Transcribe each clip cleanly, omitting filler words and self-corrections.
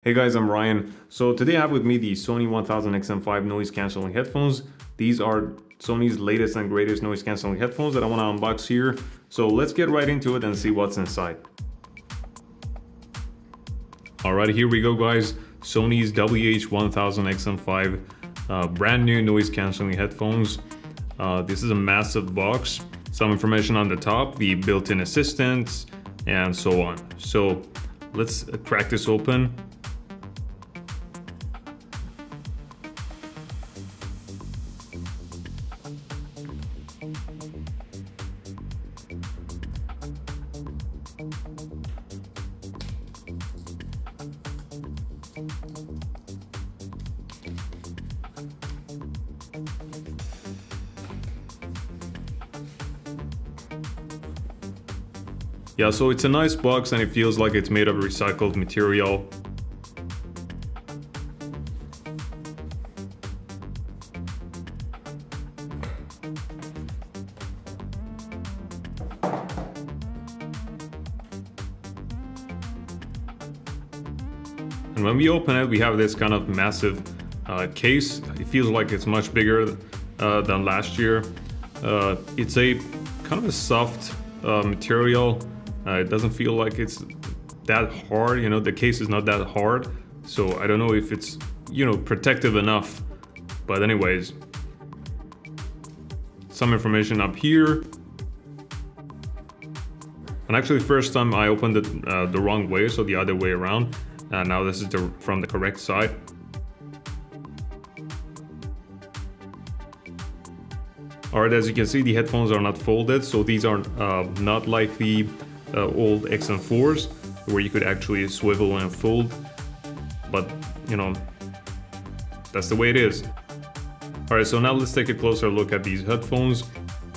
Hey guys, I'm Ryan. So today I have with me the Sony WH-1000XM5 noise cancelling headphones. These are Sony's latest and greatest noise cancelling headphones that I want to unbox here. So let's get right into it and see what's inside. Alright, here we go guys. Sony's WH-1000XM5 brand new noise cancelling headphones. This is a massive box. Some information on the top, the built-in assistants, and so on. So let's crack this open. Yeah, so it's a nice box and it feels like it's made of recycled material. And when we open it, we have this kind of massive case. It feels like it's much bigger than last year. It's a kind of a soft material. It doesn't feel like it's that hard, you know, the case is not that hard. So I don't know if it's, you know, protective enough. But anyways, some information up here. And actually first time I opened it the wrong way, so the other way around. And now this is from the correct side. Alright, as you can see, the headphones are not folded, so these are not like the old XM4s where you could actually swivel and fold, but you know, that's the way it is. Alright, so now let's take a closer look at these headphones.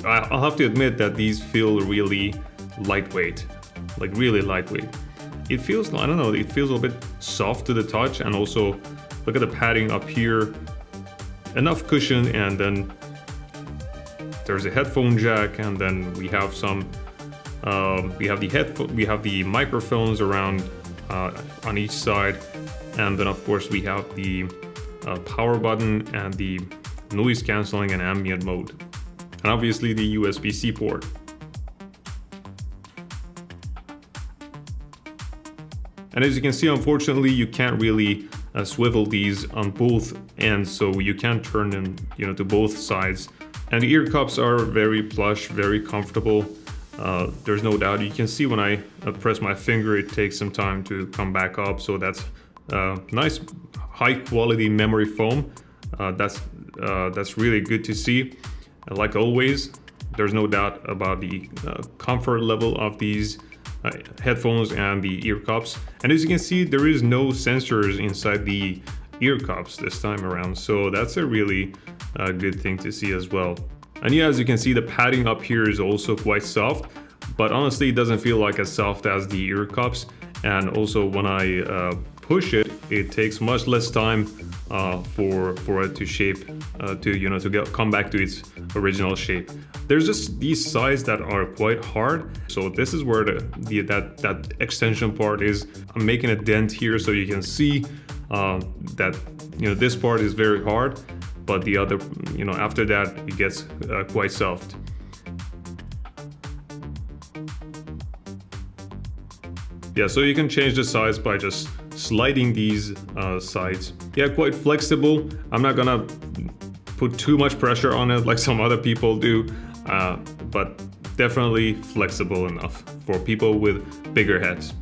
I'll have to admit that these feel really lightweight, like really lightweight. It feels, I don't know, it feels a little bit soft to the touch, and also look at the padding up here, enough cushion, and then there's a headphone jack, and then we have some we have the microphones around on each side, and then of course we have the power button and the noise cancelling and ambient mode, and obviously the USB-C port. And as you can see, unfortunately, you can't really swivel these on both ends, so you can't turn them, you know, to both sides. And the ear cups are very plush, very comfortable. There's no doubt. You can see when I press my finger, it takes some time to come back up. So that's nice, high quality memory foam. That's really good to see. Like always, there's no doubt about the comfort level of these headphones and the ear cups. And as you can see, there is no sensors inside the ear cups this time around, so that's a really good thing to see as well. And yeah, as you can see, the padding up here is also quite soft, but honestly it doesn't feel like as soft as the ear cups. And also when I push it, it takes much less time for it to shape, come back to its original shape. There's just these sides that are quite hard, so this is where that extension part is. I'm making a dent here so you can see that, you know, this part is very hard, but the other, you know, after that it gets quite soft. Yeah, so you can change the size by just sliding these sides. Yeah, quite flexible. I'm not gonna put too much pressure on it like some other people do, but definitely flexible enough for people with bigger heads.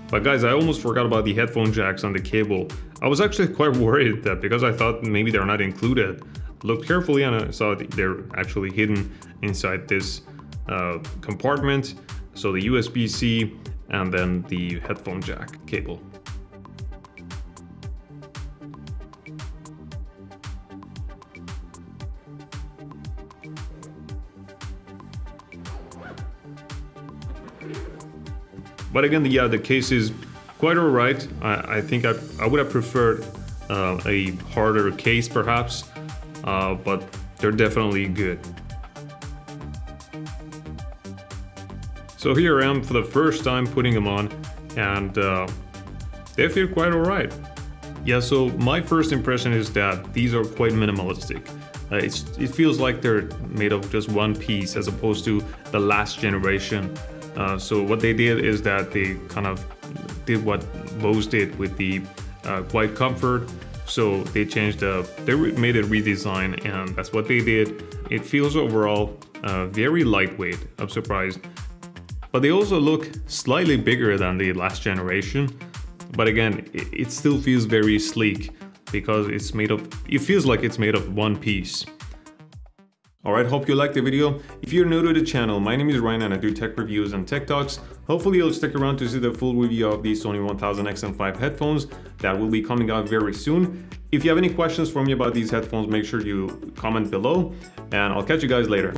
But guys, I almost forgot about the headphone jacks on the cable. I was actually quite worried that, because I thought maybe they're not included. Looked carefully and I saw they're actually hidden inside this compartment. So the USB-C and then the headphone jack cable. But again, yeah, the case is quite alright. I think I would have preferred a harder case perhaps, but they're definitely good. So here I am for the first time putting them on, and they feel quite alright. Yeah, so my first impression is that these are quite minimalistic. It feels like they're made of just one piece as opposed to the last generation. So what they did is that they kind of did what Bose did with the Quiet Comfort. So they made a redesign, and that's what they did. It feels overall very lightweight. I'm surprised. But they also look slightly bigger than the last generation. But again, it still feels very sleek because it feels like it's made of one piece. Alright, hope you liked the video. If you're new to the channel, my name is Ryan and I do tech reviews and tech talks. Hopefully you'll stick around to see the full review of the Sony WH-1000XM5 headphones that will be coming out very soon. If you have any questions for me about these headphones, make sure you comment below, and I'll catch you guys later.